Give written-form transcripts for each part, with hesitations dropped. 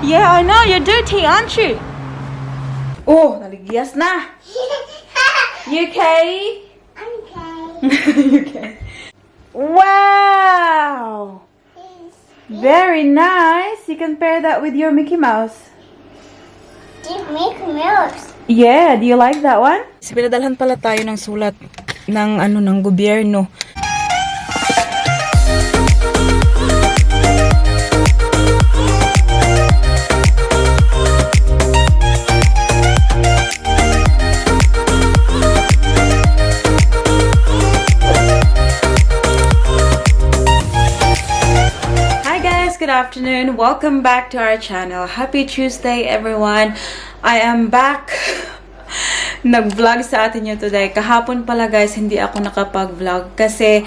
Yeah, I know. You're dirty, aren't you? Oh, naligyas na. You okay? I'm okay. You okay? Wow! Very nice. You can pair that with your Mickey Mouse. Do you make milks? Yeah, do you like that one? Pinadalhan pala tayo ng sulat ng gobyerno. Good afternoon. Welcome back to our channel. Happy Tuesday, everyone. I am back. Nag-vlog sa atin yun today. Kahapon pala guys, hindi ako nakapag-vlog kasi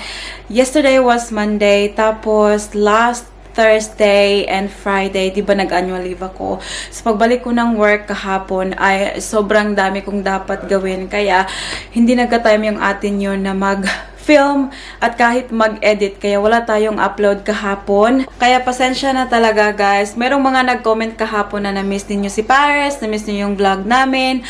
yesterday was Monday, tapos last Thursday and Friday, di ba nag-annual leave ako. So pagbalik ko ng work kahapon ay sobrang dami kong dapat gawin. Kaya hindi nagka-time yung atin yun na mag-film at kahit mag-edit. Kaya wala tayong upload kahapon. Kaya pasensya na talaga guys. Merong mga nag-comment kahapon na na-miss din nyo si Paris, na-miss nyo yung vlog namin.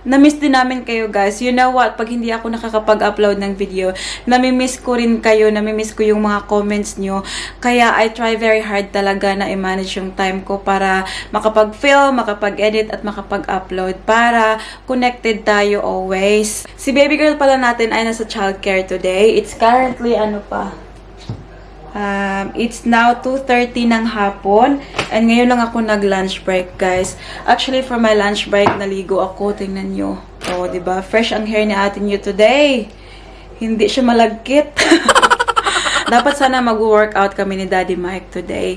Na-miss din namin kayo guys. You know what? Pag hindi ako nakakapag-upload ng video, nami-miss ko rin kayo, nami-miss ko yung mga comments nyo. Kaya I try very hard talaga na i-manage yung time ko para makapag-film, makapag-edit at makapag-upload para connected tayo always. Si baby girl pala natin ay nasa childcare today. It's currently it's now 2:30 ng hapon and ngayon lang ako nag-lunch break guys. Actually for my lunch break naligo ako, tingnan nyo. Oh, diba? Fresh ang hair ni atin nyo today. Hindi siya malagkit. Dapat sana mag-workout kami ni Daddy Mike today.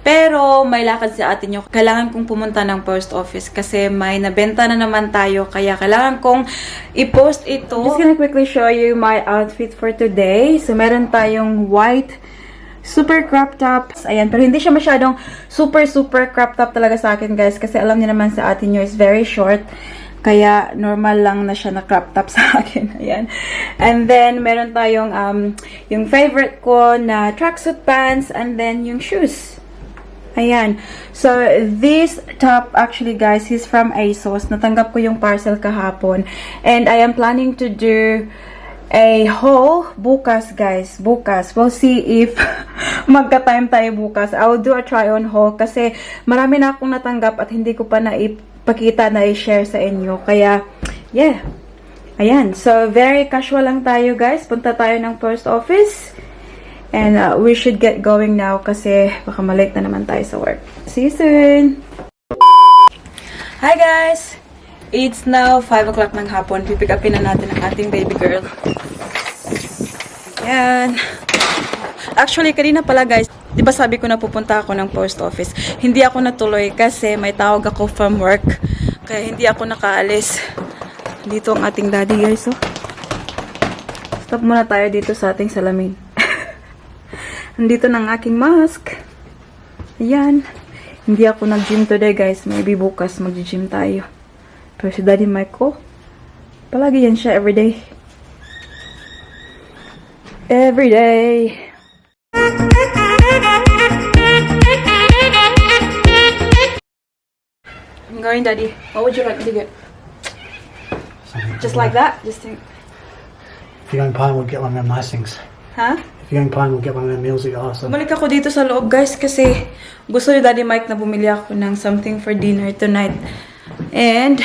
Pero may lakad sa atin yung kailangan kong pumunta ng post office kasi may nabenta na naman tayo. Kaya kailangan kong i-post ito. I'm just gonna quickly show you my outfit for today. So meron tayong white super crop top. Ayan, pero hindi siya masyadong super crop top talaga sa akin guys. Kasi alam niyo naman sa atin nyo is very short. Kaya, normal lang na siya na crop top sa akin. Ayan. And then, meron tayong, yung favorite ko na tracksuit pants, and then yung shoes. Ayan. So, this top, actually guys, is from ASOS. Natanggap ko yung parcel kahapon. And I am planning to do a haul bukas, guys. Bukas. We'll see if magka-time tayo bukas. I'll do a try-on haul kasi marami na akong natanggap at hindi ko pa pakita na i-share sa inyo. Kaya, yeah. Ayan. So, very casual lang tayo, guys. Punta tayo ng post office. And we should get going now kasi baka malate na naman tayo sa work. See you soon! Hi, guys! It's now 5 o'clock ng hapon. Pipick upin na natin ang ating baby girl. Ayan. Actually, kanina pala, guys, di ba sabi ko na pupunta ako ng post office? Hindi ako natuloy kasi may tawag ako from work. Kaya hindi ako nakaalis. Dito ang ating daddy, guys. Oh. Stop muna tayo dito sa ating salamin. Nandito ng aking mask. Ayan. Hindi ako nag-gym today, guys. Maybe bukas mag-gym tayo. Pero si Daddy Mike ko, palagi yan siya everyday. Everyday. I'm going, Daddy. What would you like to get? Just like that? Just think. If you're going pine, we'll get one of them nice things. Huh? If you're going pine, we'll get one of them meals that you asked. Bumalik ako dito sa loob, guys, kasi gusto ni Daddy Mike na bumili ako ng something for dinner tonight. And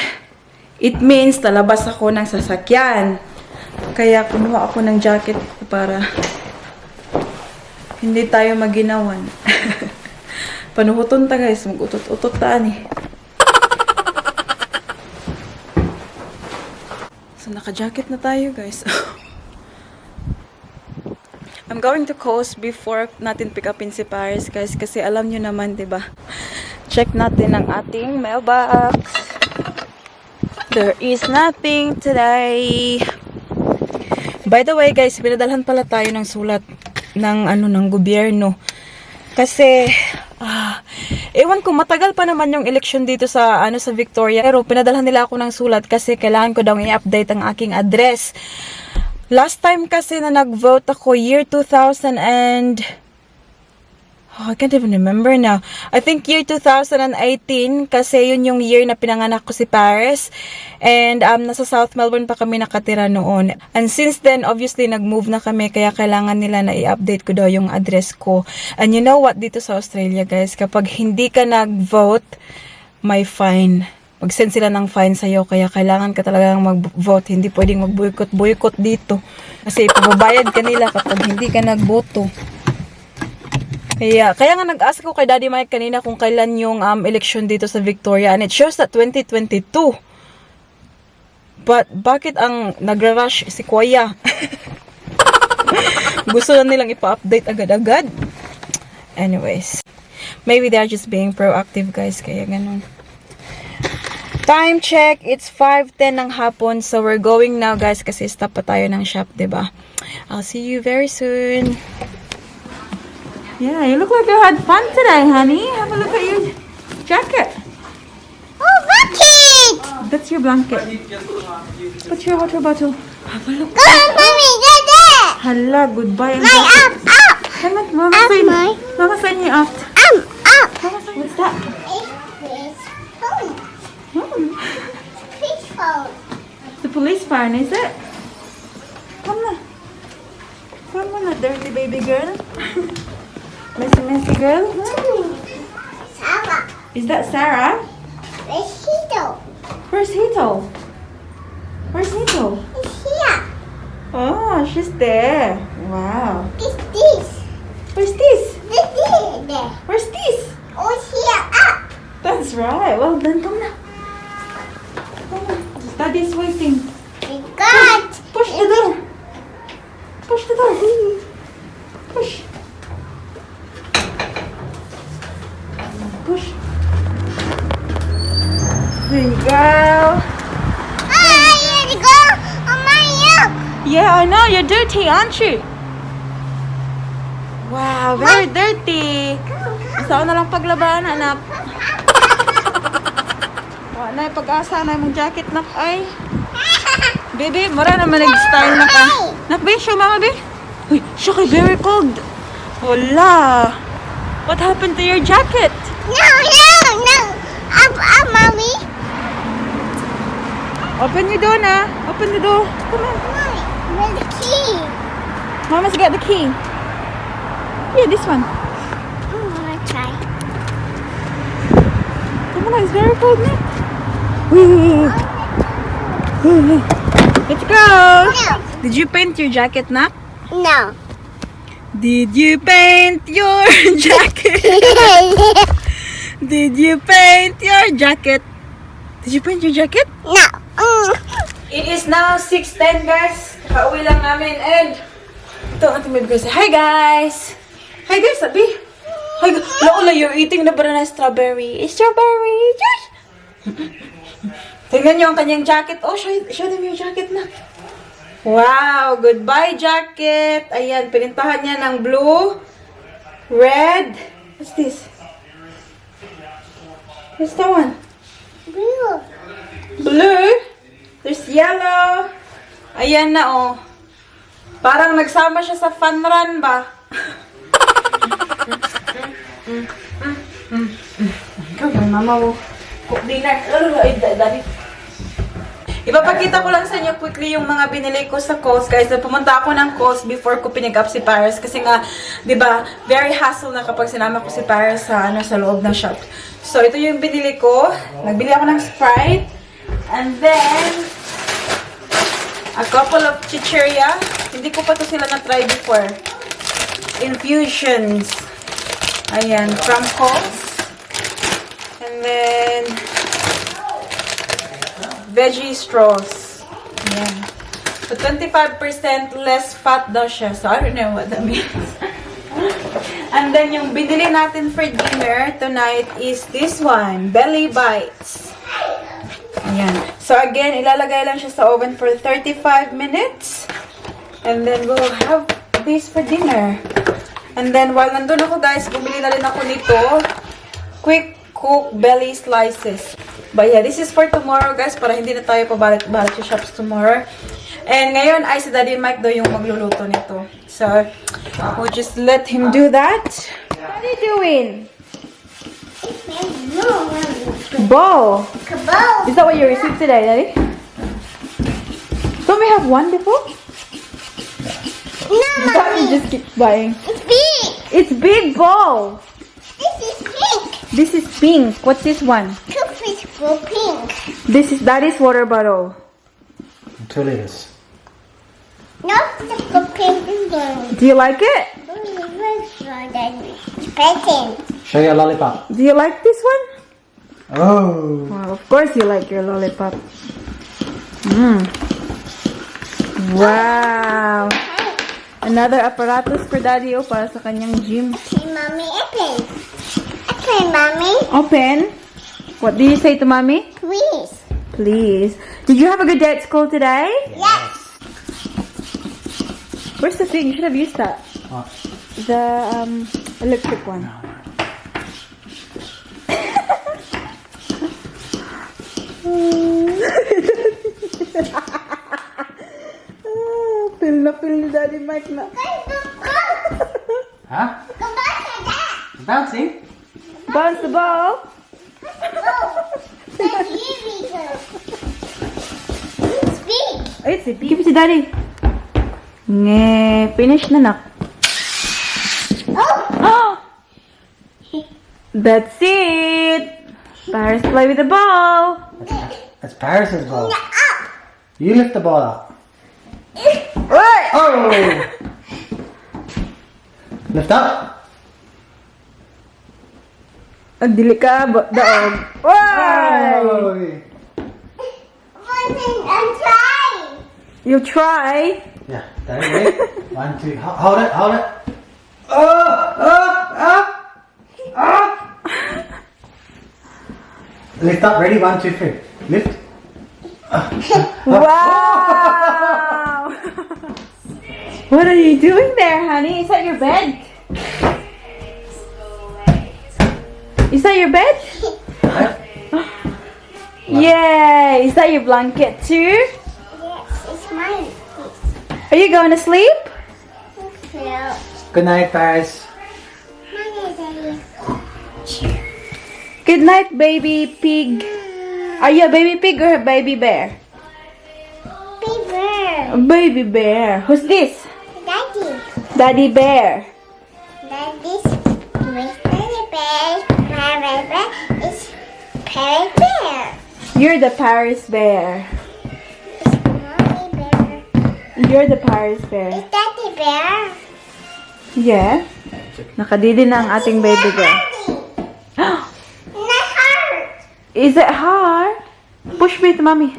it means talabas ako ng sasakyan. Kaya kumuha ako ng jacket para hindi tayo maginawan. Panuhuton ta, guys. Mag-utot-utot taan eh. So, naka-jacket na tayo, guys. I'm going to coast before natin pick upin si Paris, guys. Kasi alam nyo naman, diba? Check natin ang ating mailbox. There is nothing today. By the way, guys, pinadalhan pala tayo ng sulat ng gobyerno. Kasi, ewan ko, matagal pa naman yung election dito sa, sa Victoria. Pero pinadalhan nila ako ng sulat kasi kailangan ko daw i-update ang aking address. Last time kasi na nag-vote ako, year 2000 and... Oh, I can't even remember now. I think year 2018 kasi yun yung year na pinanganak ko si Paris. And nasa South Melbourne pa kami nakatira noon. And since then, obviously, nag-move na kami kaya kailangan nila na i-update ko daw yung address ko. And you know what? Dito sa Australia, guys, kapag hindi ka nag-vote, may fine. Mag-send sila ng fine sa'yo kaya kailangan ka talagang mag-vote. Hindi pwedeng mag-boycott dito. Kasi ipababayad ka nila kapag hindi ka nag-boto. Kaya nga nag-ask ko kay Daddy Mike kanina kung kailan yung election dito sa Victoria. And it shows that 2022. But bakit ang nagra-rush si Kuya? Gusto na nilang ipa-update agad-agad. Anyways. Maybe they're just being proactive, guys. Kaya ganun. Time check. It's 5:10 ng hapon. So we're going now, guys. Kasi stop pa tayo ng shop, diba? I'll see you very soon. Yeah, you look like you had fun today, honey. Have a look at your jacket. Oh, bucket! That's your blanket. What's your water bottle? Have a look. Go on, mommy, get there! Hala, goodbye. My up! Come on, Mama Up, sign. my. Mama sign you out. Up! Mama sign. What's that? It's phone. Fish phone. The police phone, is it? Come on. Come on, dirty baby girl. Messy girl. Sarah. Is that Sarah? Where's Hito? Where's Hito? Where's Hito? It's here. Oh, she's there. Wow. It's this. Where's this? This there. Where's this? Oh, it's here. Up. That's right. Well done. Come now. Come on. Daddy's waiting. We got. Push the door. Push the door. Push. Push. There you go. Ah, here we go. Oh, my up. Yeah, I know. You're dirty, aren't you? Wow, very dirty. Saan na lang paglaban, anak? Wala na yung pag-asa na yung jacket, nak. Ay. Baby, mura naman nag-style na ka. Nak, be, show mama, be. Uy, siya kay very cold. Wala. What happened to your jacket? No. Up, mommy. Open your door na. Open the door. Come on. Mommy, where's the key? Mama's got the key. Yeah, this one. I wanna try. Come on, it's very cold now. Let's go. No. Did you paint your jacket, Nak? No. Did you paint your jacket? Did you paint your jacket? Did you paint your jacket? No. It is now 6:10, guys. Kakauwi lang namin and ito ang ating baby guys. Hi guys! Hi guys, sabi. Hi guys. Lola, you're eating the banana strawberry. Strawberry! Yes! Tingnan niyo ang kanyang jacket. Oh, show them your jacket na. Wow! Goodbye jacket. Ayan, pinintahan niya ng blue, red. What's this? What's that one? Blue. Blue. There's yellow. Ayan na, oh. Parang nagsama siya sa fun run ba? Ikaw, mama mo. Cook dinner. Daddy. Ipapakita ko lang sa inyo quickly yung mga binili ko sa Coles, guys. Pumunta ako ng Coles before ko pinig up si Paris. Kasi nga, di ba, very hassle na kapag sinama ko si Paris sa loob ng shop. So, ito yung binili ko. Nagbili ako ng Sprite. And then, a couple of chicheria. Hindi ko pa to sila na-try before. Infusions. Ayan, from Coles. And then, veggie straws. Ayan. So, 25% less fat daw siya. So, I don't know what that means. And then, yung binili natin for dinner tonight is this one. Belly Bites. Ayan. So, again, ilalagay lang siya sa oven for 35 minutes. And then, we'll have this for dinner. And then, while nandun ako, guys, bumili na rin ako nito. Quick cook belly slices. But yeah, this is for tomorrow, guys, para hindi na tayo pabalik-balik sa shops tomorrow. And ngayon ay si Daddy Mike daw yung magluluto nito. So, we'll just let him do that. What are you doing? Bowl. Is that what you received today, Daddy? Don't we have one before? No, Daddy just keeps buying. it's big. It's big bowl. This is pink. This is pink. What's this one? Toothpaste for pink. This is Daddy's water bottle. 2 liters. No, it's for pink one. Do you like it? It's patent. Show you a lollipop. Do you like this one? Oh. Well, of course you like your lollipop. Wow. Another apparatus for Daddy para sa kanyang gym. Okay, Mommy, open. Okay, Mommy. Open. What do you say to Mommy? Please. Please. Did you have a good day at school today? Yes. Where's the thing? You should have used that. What? The electric one. Feel na feel ni Daddy Mike na. Huh? Go back to that. Bouncing? Bounce the ball. That's easy. It's big. Ay, give it to Daddy. Nge, finish na nak. Oh. That's it. Paris play with the ball. That's Paris's ball. Up. You lift the ball up. Oy! Oh! Lift up. Ang dili ka, daog. Oy! Oh! I'm trying. You try. Yeah, there you go. 1, 2, hold it, hold it. Oh! Lift up, ready? 1, 2, 3. Lift. Wow! What are you doing there, honey? Is that your bed? Is that your bed? Yay! Is that your blanket too? Yes, it's mine. Are you going to sleep? No. Good night, Paris. Mine, Daddy. Good night, baby pig. Are you a baby pig or a baby bear? Beaver. A baby bear. Who's this? Daddy. Daddy bear. Daddy's with Daddy bear. My bear is Parrot bear. You're the Paris bear. It's Mommy bear. You're the Paris bear. It's Daddy bear. Yeah. Nakadidi na ang ating baby bear. Daddy. Not hard. Is it hard? Push me to mommy.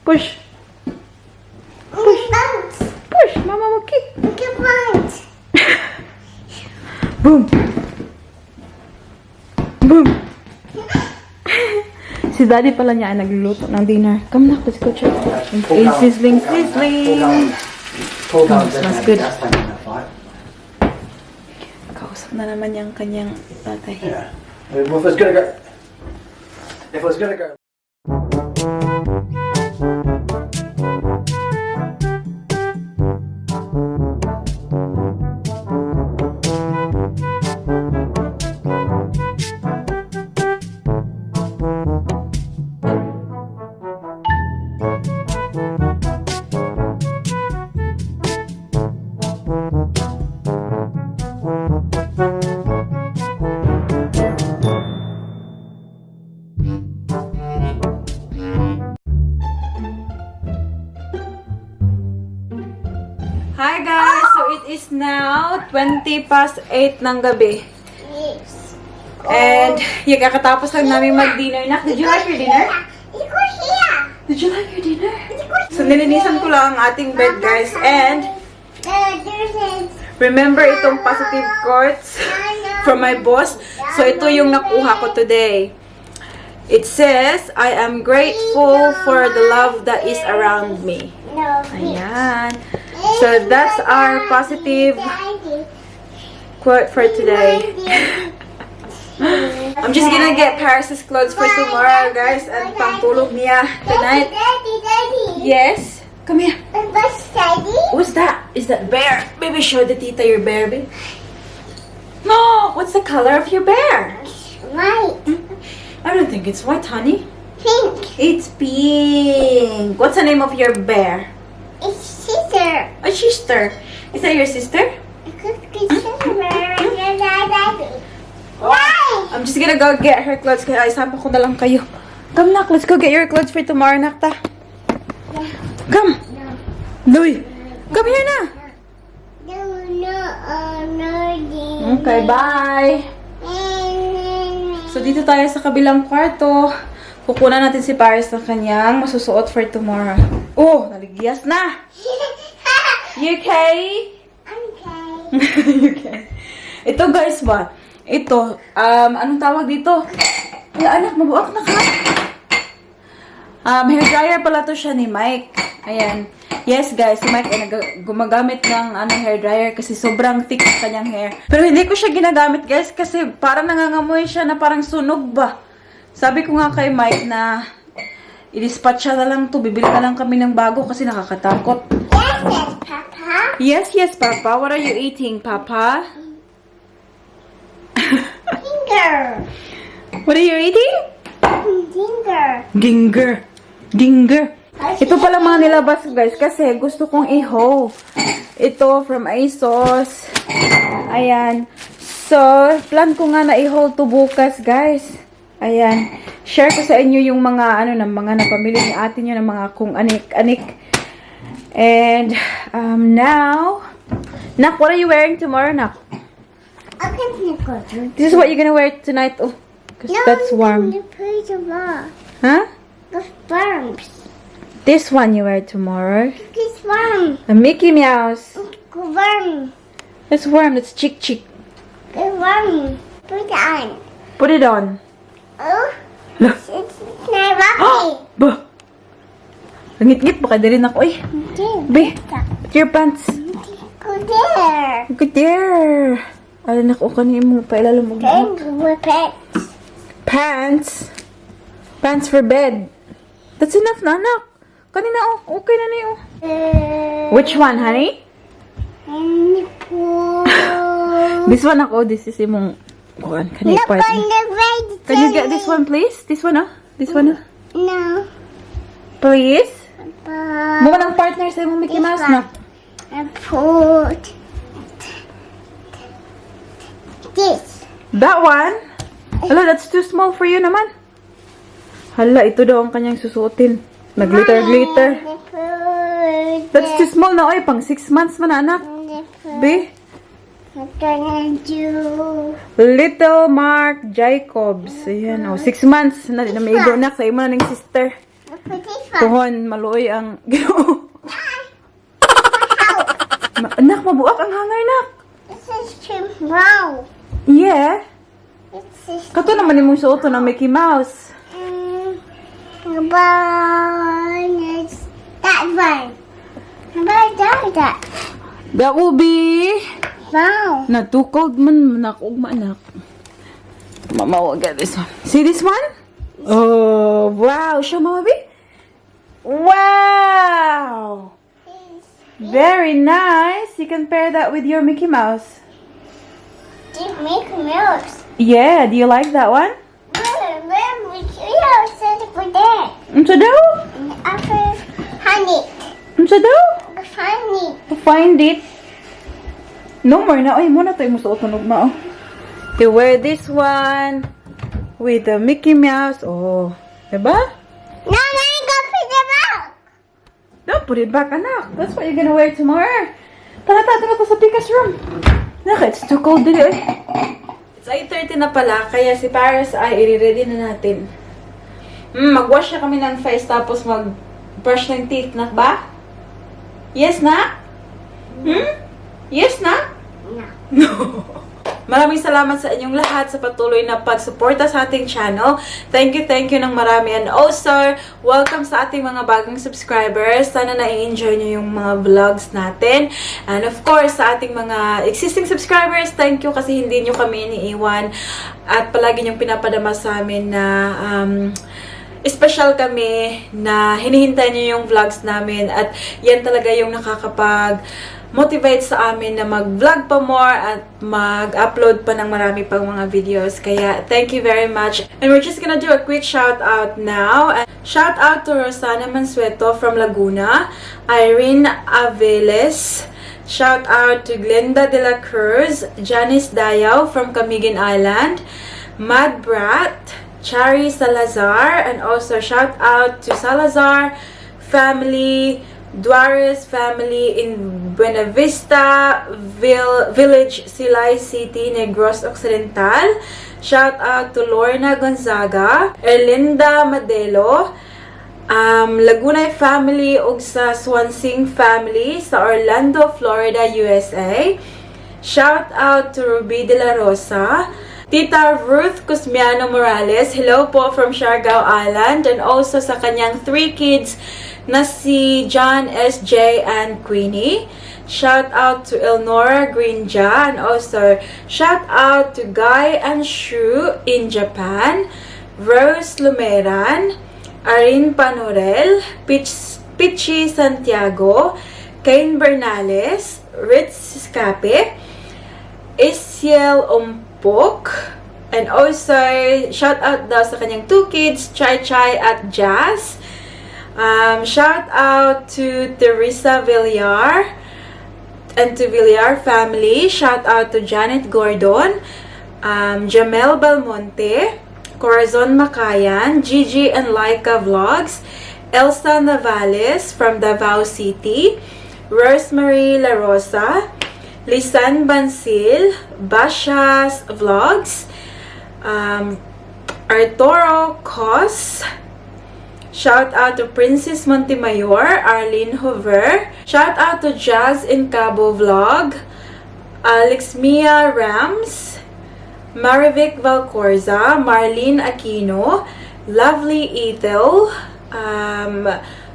Push. Bounce. Push. Mama will kick. Good bounce. Boom. Boom. Si Daddy pala niya ay nagluluto ng dinner. Come na, let's go check. It's sizzling, sizzling. Smells good. Kausap na naman yung kanyang tatay. Yeah. If it's gonna go. If it was gonna go. Hi guys! So it is now 20 past 8 ng gabi. Yes. And yung kakatapos lang namin mag-dinner. Nak, did you like your dinner? You go here. Did you like your dinner? So nilinisan ko lang ang ating bed guys. And remember itong positive quotes from my boss. So ito yung nakuha ko today. It says, I am grateful for the love that is around me. No. Ayan. So that's our positive quote for today. I'm just gonna get Paris's clothes for tomorrow, guys, and pangtulog niya tonight. Daddy. Yes. Come here. What's daddy? What's that? Is that bear? Baby, show the tita your bear, baby. No, what's the color of your bear? White. I don't think it's white, honey. Pink. It's pink. What's the name of your bear? It's sister. A sister. Is that your sister? Cookie sister. Daddy. Why? I'm just gonna go get her clothes kaya isama ko na lang kayo. Come, Nak. Let's go get your clothes for tomorrow, Nakta. Come. Louie. Come here na. No. Okay, bye. So, dito tayo sa kabilang kwarto. Kukunan natin si Paris ng kanyang masusuot for tomorrow. Oh, naligyas na. You okay? You okay? Ito, guys, ba? Ito, anong tawag dito? Ay, anak, mabuak na ka. Hair dryer pala to siya ni Mike. Ayan. Yes, guys, si Mike ay gumagamit ng hair dryer kasi sobrang thick sa kanyang hair. Pero hindi ko siya ginagamit, guys, kasi parang nangangamoy siya na parang sunog ba. Sabi ko nga kay Mike na i-dispatch siya na lang to. Bibili na lang kami ng bago kasi nakakatakot. Yes, Papa. Yes, yes, Papa. What are you eating, Papa? Finger. What are you eating? Finger. Ginger. Ginger. Ito pala mga nilabas, guys, kasi gusto kong i-haul. Ito from ASOS. Ayan. So, plan ko nga na i-haul to bukas, guys. Ayan. Share ko sa inyo yung mga, mga napamili ni ate nyo ng mga kung anik-anik. And, now, Nak, what are you wearing tomorrow, Nak? This is what you're gonna wear tonight. Oh, because that's warm. Huh? It's warm. This one you wear tomorrow. It's warm. A Mickey Mouse. It's warm. It's warm. It's chick. It's warm. Put it on. Put it on. Oh, Look. it's not rocky. Bah! Ngit-ngit, baka din ako eh. Be, put your pants. Go there. Go there. Alam na ko kanin mo pa ilalam mo. Then whip it. Pants. Pants for bed. That's enough na, anak. Kanina, oh. Okay na na yun. Which one, honey? And pool. This one ako. This is imong kuhan. Kanina Look part. on the right. Can you get this one, please? This one, This one, No. Please? But Mukha ng partner sa imong Mickey This Mouse, one. na. I put this. That one? Hala, that's too small for you naman. Hala, ito daw ang kanyang susuotin. Nag-glitter-glitter. I put That's too small na, oy. Pang 6 months man, anak. Be? I'm gonna do. Little Mark Jacobs. Ayan, 6 months. Na may ibo na. Sa imo na ng sister. I put this one. Tuhon, maluoy ang ginoo. Anak, mabuak ang hanger, nak. This is too brown. Yeah. This is Kato naman yung suoto ng Mickey Mouse. brown. It's that one. How about that? That will be... Brown. Na too cold man. Nakugma, anak. Mama will get this one. See this one? Oh, wow. Show Mama B. Wow. Very nice. You can pair that with your Mickey Mouse. Did make milks. Yeah, do you like that one? Where we said for that. Unsa daw? After honey. Unsa daw? Honey. Find it. No more na. Ay, muna tayo musuot ng ugma, oh. You wear this one with the Mickey Mouse. Oh, diba? No, I go put it back. Don't put it back, anak. That's what you're gonna wear tomorrow. Tara, na to sa Pika's room. Naka, it's too cold dili, eh. It's 8:30 na pala, kaya si Paris ay i-ready na natin. Mag-wash na kami ng face, tapos mag-brush ng teeth, na ba? Yes, na? Yes, na? No. Maraming salamat sa inyong lahat sa patuloy na pagsuporta sa ating channel. Thank you ng marami. And also, welcome sa ating mga bagong subscribers. Sana na-enjoy nyo yung mga vlogs natin. And of course, sa ating mga existing subscribers, thank you kasi hindi nyo kami iniiwan. At palagi nyong pinapadama sa amin na special kami na hinihintay niyo yung vlogs namin at yan talaga yung nakakapag-motivate sa amin na mag-vlog pa more at mag-upload pa ng marami pang mga videos. Kaya, thank you very much. And we're just gonna do a quick shout out now. Shout out to Rosana Mansueto from Laguna, Irene Aveles, shout out to Glenda de la Cruz, Janice Dayaw from Camiguin Island, Mad Brat, Chari Salazar, and also shout out to Salazar family, Duares family in Buena Vista Village, Silay City, Negros Occidental. Shout out to Lorna Gonzaga, Erlinda Madelo, Laguna family ug sa Swansing family sa Orlando, Florida, USA. Shout out to Ruby De La Rosa, Tita Ruth Cusmiano Morales, hello po from Siargao Island, and also sa kanyang 3 kids na si John, SJ, and Queenie. Shout out to Elnora Greenja, and also shout out to Guy and Shu in Japan, Rose Lumeran, Arin Panorel, Pichi Santiago, Kane Bernales, Ritz Scape, Isiel Ompok, and also shout out daw sa kanyang 2 kids, Chai Chai at Jazz. Shout out to Teresa Villar and to Villar family. Shout out to Janet Gordon, Jamel Balmonte, Corazon Makayan, Gigi and Laika Vlogs, Elsa Navales from Davao City, Rosemary La Rosa, Lisan Bansil, Bashas Vlogs, Arturo Cos. Shout out to Princess Montemayor, Arlene Hoover. Shout out to Jazz in Cabo Vlog, Alex Mia Rams, Marivic Valcorza, Marlene Aquino, Lovely Ethel,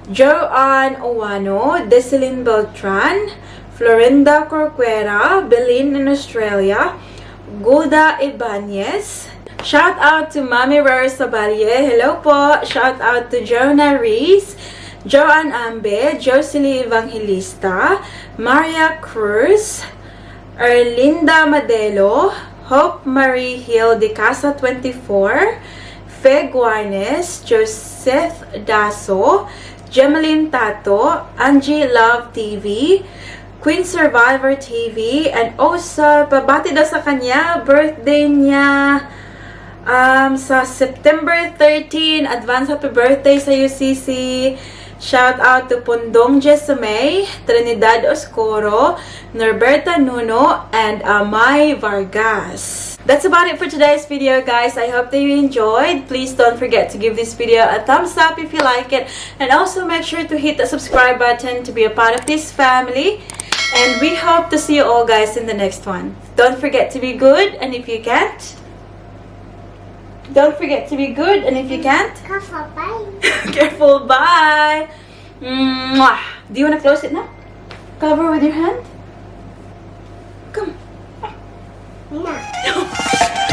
Joanne Owano, Deselin Beltran, Florinda Corcuera, Belin in Australia, Golda Ibanez. Shout out to Mami Rose Sabalie, hello po. Shout out to Jonah Rees, Joanne Ambe, Jocelyn Evangelista, Maria Cruz, Erlinda Madelo, Hope Marie Hill de Casa 24, Fe Guarnes, Joseph Daso, Gemeline Tato, Angie Love TV, Queen Survivor TV, and also pabati daw sa kanya, birthday niya sa September 13. Advance happy birthday sa UCC. Shout out to Pundong Jessamay, Trinidad Oscoro, Norberta Nuno, and Amay Vargas. That's about it for today's video, guys. I hope that you enjoyed. Please don't forget to give this video a thumbs up if you like it, and also make sure to hit the subscribe button to be a part of this family. And we hope to see you all, guys, in the next one. Don't forget to be good, and if you can't, don't forget to be good, and if you can't, Careful, bye. careful, bye. Mwah. Do you want to close it now? Cover with your hand. Come. No.